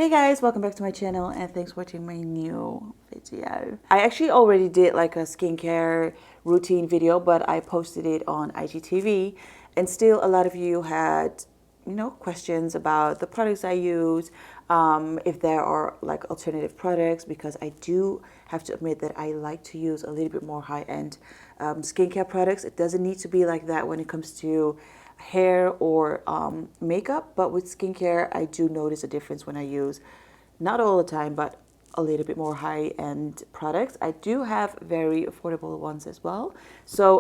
Hey guys, welcome back to my channel and thanks for watching my new video. I actually already did like a skincare routine video, but I posted it on IGTV and still a lot of you had, questions about the products I use, if there are like alternative products, because I do have to admit that I like to use a little bit more high-end skincare products. It doesn't need to be like that when it comes to hair or makeup, but with skincare I do notice a difference when I use, not all the time, but a little bit more high-end products. I do have very affordable ones as well. So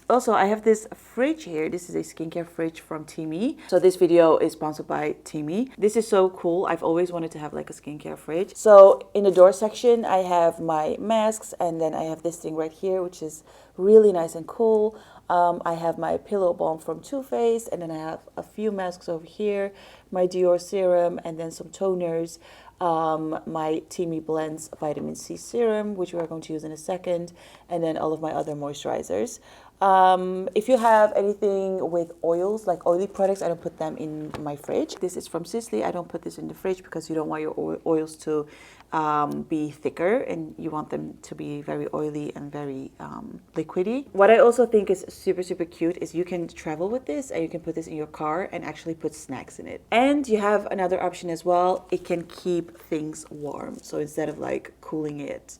also I have this fridge here. This is a skincare fridge from Teami. So this video is sponsored by Teami. This is so cool. I've always wanted to have like a skincare fridge. So in the door section I have my masks, and then I have this thing right here which is really nice and cool. I have my pillow balm from Too Faced, and then I have a few masks over here, my Dior serum, and then some toners, my Teami Blends vitamin C serum, which we are going to use in a second, and then all of my other moisturizers. If you have anything with oils, like oily products, I don't put them in my fridge. This is from Sisley. I don't put this in the fridge because you don't want your oils to be thicker, and you want them to be very oily and very liquidy. What I also think is super cute is you can travel with this and you can put this in your car and actually put snacks in it. And you have another option as well. It can keep things warm. So instead of like cooling it,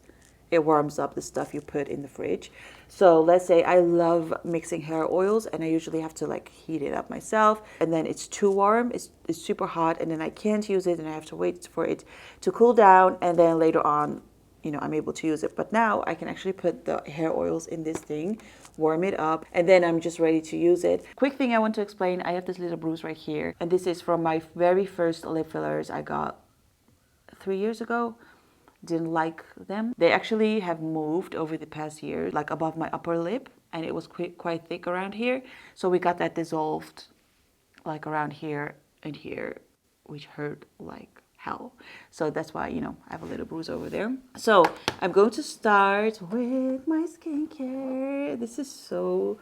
it warms up the stuff you put in the fridge. So let's say I love mixing hair oils and I usually have to like heat it up myself, and then it's too warm, it's super hot, and then I can't use it and I have to wait for it to cool down, and then later on, I'm able to use it. But now I can actually put the hair oils in this thing, warm it up, and then I'm just ready to use it. Quick thing I want to explain, I have this little bruise right here, and this is from my very first lip fillers I got 3 years ago. Didn't like them. They actually have moved over the past year, like above my upper lip, and it was quite thick around here. So we got that dissolved like around here and here, which hurt like hell. So that's why, I have a little bruise over there. So I'm going to start with my skincare. This is so,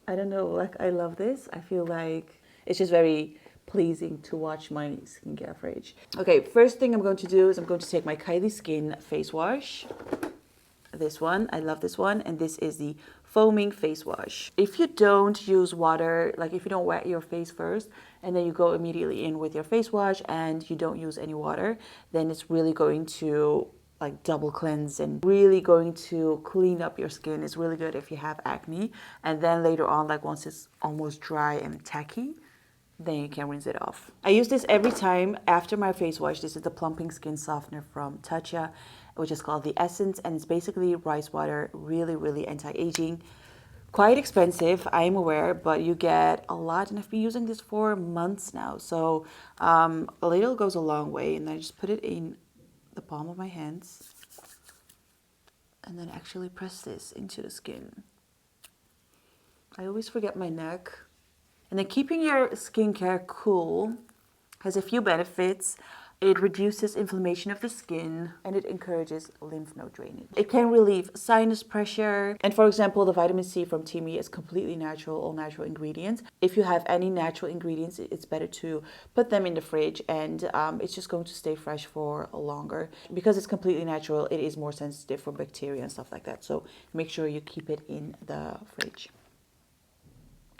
I don't know, like I love this. I feel like it's just very pleasing to watch my skincare fridge. Okay, first thing I'm going to do is I'm going to take my Kylie Skin face wash. This one, I love this one, and this is the foaming face wash. If you don't use water, like if you don't wet your face first and then you go immediately in with your face wash and you don't use any water, then it's really going to like double cleanse and really going to clean up your skin. It's really good if you have acne, and then later on, like once it's almost dry and tacky, then you can rinse it off. I use this every time after my face wash. This is the plumping skin softener from Tatcha, which is called the Essence, and it's basically rice water, really anti-aging. Quite expensive, I'm aware, but you get a lot, and I've been using this for months now, so a little goes a long way. And I just put it in the palm of my hands and then actually press this into the skin. I always forget my neck. And then keeping your skincare cool has a few benefits. It reduces inflammation of the skin and it encourages lymph node drainage. It can relieve sinus pressure. And for example, the vitamin C from Teami is completely natural, all natural ingredients. If you have any natural ingredients, it's better to put them in the fridge, and it's just going to stay fresh for longer. Because it's completely natural, it is more sensitive for bacteria and stuff like that. So make sure you keep it in the fridge.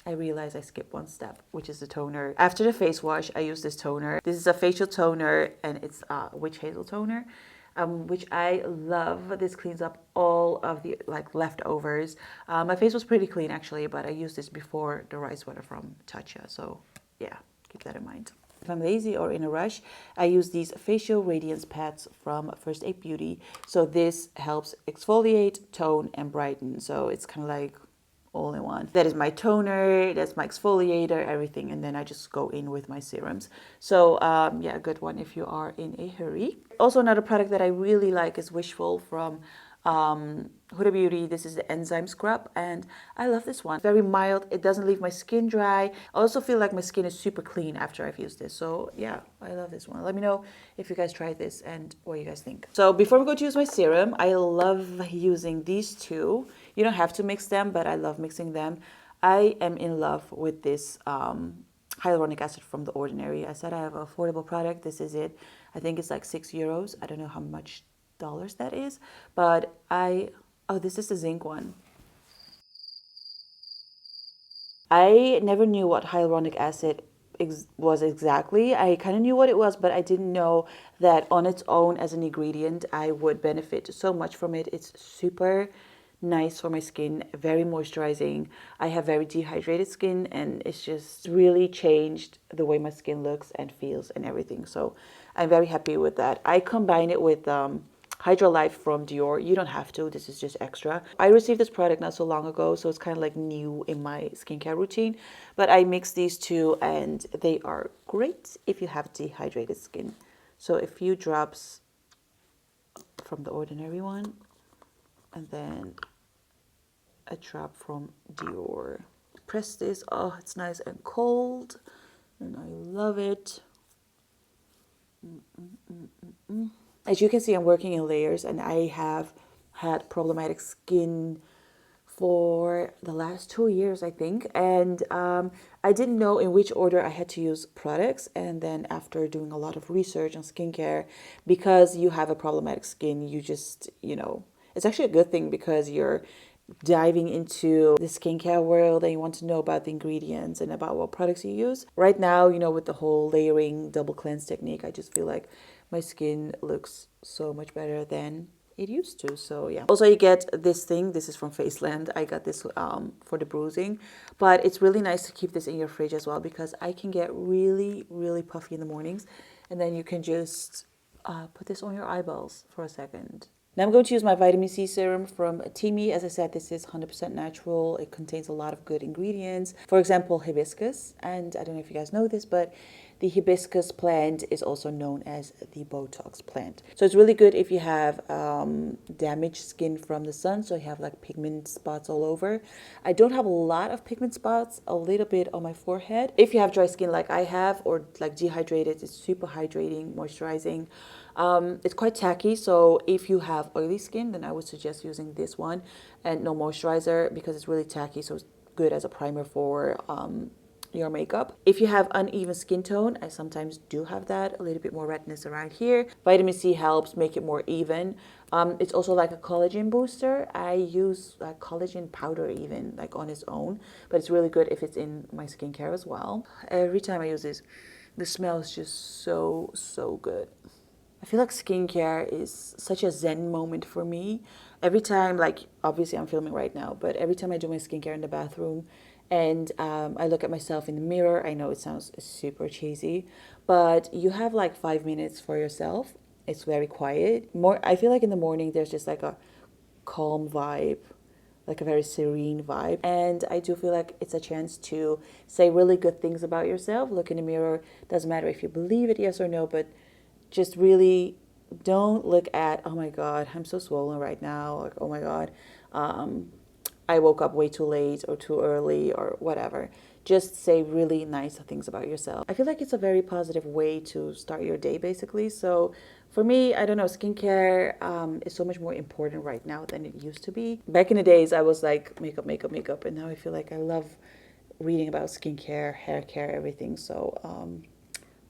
I realize I skipped one step, which is the toner. After the face wash, I use this toner. This is a facial toner, and it's a witch hazel toner, which I love. This cleans up all of the like leftovers. My face was pretty clean actually, but I used this before the rice water from Tatcha. So yeah, keep that in mind. If I'm lazy or in a rush, I use these facial radiance pads from First Aid Beauty. So this helps exfoliate, tone, and brighten. So it's kind of like all in one. That is my toner, that's my exfoliator, everything, and then I just go in with my serums. So yeah, a good one if you are in a hurry. Also, another product that I really like is Wishful from Huda Beauty. This is the enzyme scrub, and I love this one. Very mild, it doesn't leave my skin dry. I also feel like my skin is super clean after I've used this. So yeah, I love this one. Let me know if you guys tried this and what you guys think. So before we go to use my serum, I love using these two. You don't have to mix them, but I love mixing them. I am in love with this hyaluronic acid from The Ordinary. I said I have an affordable product. This is it. I think it's like €6. I don't know how much dollars that is, but oh, this is the zinc one. I never knew what hyaluronic acid was exactly. I kind of knew what it was, but I didn't know that on its own as an ingredient, I would benefit so much from it. It's super nice for my skin, very moisturizing. I have very dehydrated skin, and it's just really changed the way my skin looks and feels and everything. So I'm very happy with that. I combine it with Hydra Life from Dior. You don't have to, this is just extra. I received this product not so long ago, so it's kind of like new in my skincare routine. But I mix these two and they are great if you have dehydrated skin. So a few drops from the ordinary one and then a drop from Dior. Press this, oh, it's nice and cold and I love it. As you can see, I'm working in layers and I have had problematic skin for the last 2 years, I think. And I didn't know in which order I had to use products. And then after doing a lot of research on skincare, because you have a problematic skin, you just, it's actually a good thing because you're diving into the skincare world and you want to know about the ingredients and about what products you use. Right now, with the whole layering double cleanse technique, I just feel like my skin looks so much better than it used to. So yeah. Also, you get this thing. This is from Faceland. I got this for the bruising, but it's really nice to keep this in your fridge as well because I can get really, really puffy in the mornings, and then you can just put this on your eyeballs for a second. Now I'm going to use my vitamin C serum from Teami. As I said, this is 100% natural. It contains a lot of good ingredients. For example, hibiscus. And I don't know if you guys know this, but the hibiscus plant is also known as the Botox plant. So it's really good if you have damaged skin from the sun. So you have like pigment spots all over. I don't have a lot of pigment spots, a little bit on my forehead. If you have dry skin like I have or like dehydrated, it's super hydrating, moisturizing. It's quite tacky, so if you have oily skin, then I would suggest using this one and no moisturizer because it's really tacky, so it's good as a primer for your makeup. If you have uneven skin tone, I sometimes do have that, a little bit more redness around here. Vitamin C helps make it more even. It's also like a collagen booster. I use like collagen powder even, like on its own, but it's really good if it's in my skincare as well. Every time I use this, the smell is just so, so good. I feel like skincare is such a zen moment for me. Every time, like, obviously I'm filming right now, but every time I do my skincare in the bathroom and I look at myself in the mirror, I know it sounds super cheesy, but you have like 5 minutes for yourself. It's very quiet. I feel like in the morning there's just like a calm vibe, like a very serene vibe. And I do feel like it's a chance to say really good things about yourself. Look in the mirror. Doesn't matter if you believe it, yes or no, but just really don't look at, oh my God, I'm so swollen right now. Like, oh my God, I woke up way too late or too early or whatever. Just say really nice things about yourself. I feel like it's a very positive way to start your day, basically. So for me, I don't know, skincare is so much more important right now than it used to be. Back in the days, I was like makeup, makeup, makeup. And now I feel like I love reading about skincare, hair care, everything. So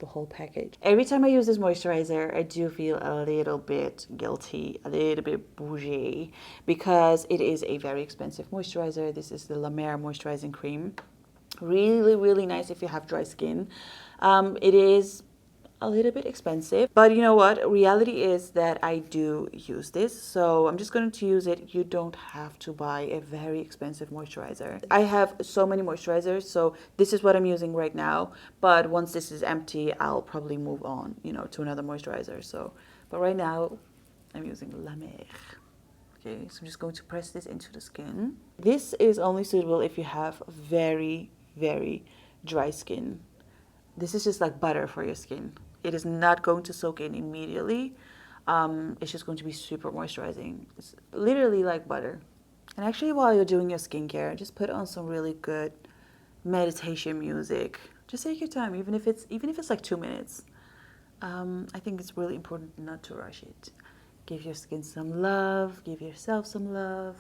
the whole package. Every time I use this moisturizer, I do feel a little bit guilty, a little bit bougie, because it is a very expensive moisturizer. This is the La Mer moisturizing cream. Really, really nice if you have dry skin. It is a little bit expensive, but you know what, reality is that I do use this, so I'm just going to use it. You don't have to buy a very expensive moisturizer. I have so many moisturizers, so this is what I'm using right now, but once this is empty, I'll probably move on, to another moisturizer. So but right now I'm using La Mer. Okay, so I'm just going to press this into the skin. This is only suitable if you have very, very dry skin. This is just like butter for your skin. It is not going to soak in immediately. It's just going to be super moisturizing. It's literally like butter. And actually, while you're doing your skincare, just put on some really good meditation music. Just take your time, even if it's like 2 minutes. I think it's really important not to rush it. Give your skin some love. Give yourself some love.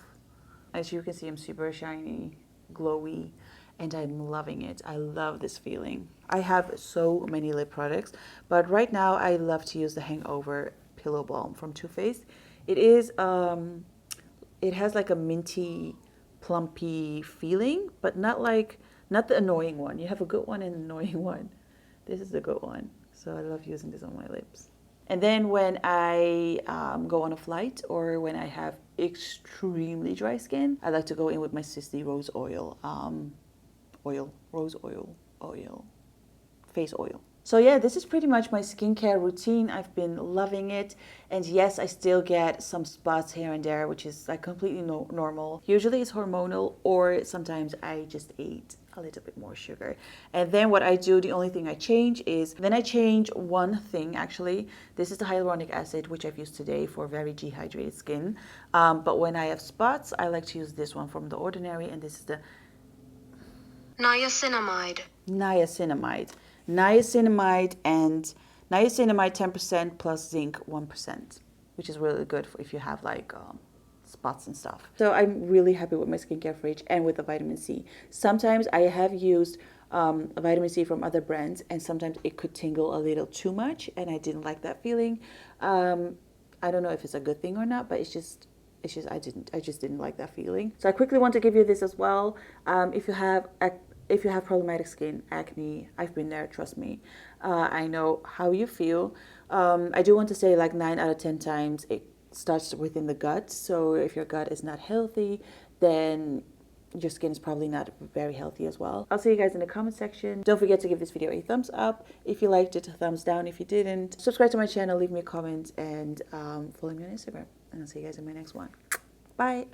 As you can see, I'm super shiny, glowy. and I'm loving it. I love this feeling. I have so many lip products, but right now I love to use the Hangover Pillow Balm from Too Faced. It is it has like a minty, plumpy feeling, but not the annoying one. You have a good one and an annoying one. This is the good one. So I love using this on my lips. And then when I go on a flight or when I have extremely dry skin, I like to go in with my Sissy Rose Oil, rose oil, face oil. So yeah, this is pretty much my skincare routine. I've been loving it. And yes, I still get some spots here and there, which is like completely normal. Usually it's hormonal, or sometimes I just ate a little bit more sugar. And then what I do, the only thing I change is, then I change one thing actually. This is the hyaluronic acid, which I've used today for very dehydrated skin. But when I have spots, I like to use this one from The Ordinary, and this is the niacinamide. Niacinamide and niacinamide 10% plus zinc 1%, which is really good for if you have like spots and stuff. So I'm really happy with my skincare fridge and with the vitamin C. Sometimes I have used vitamin C from other brands, and sometimes it could tingle a little too much, and I didn't like that feeling. I don't know if it's a good thing or not, but it's just I just didn't like that feeling. So I quickly want to give you this as well. If you have problematic skin, acne, I've been there, trust me. I know how you feel. I do want to say like 9 out of 10 times it starts within the gut. So if your gut is not healthy, then your skin is probably not very healthy as well. I'll see you guys in the comment section. Don't forget to give this video a thumbs up if you liked it, a thumbs down if you didn't. Subscribe to my channel, leave me a comment, and follow me on Instagram. And I'll see you guys in my next one. Bye.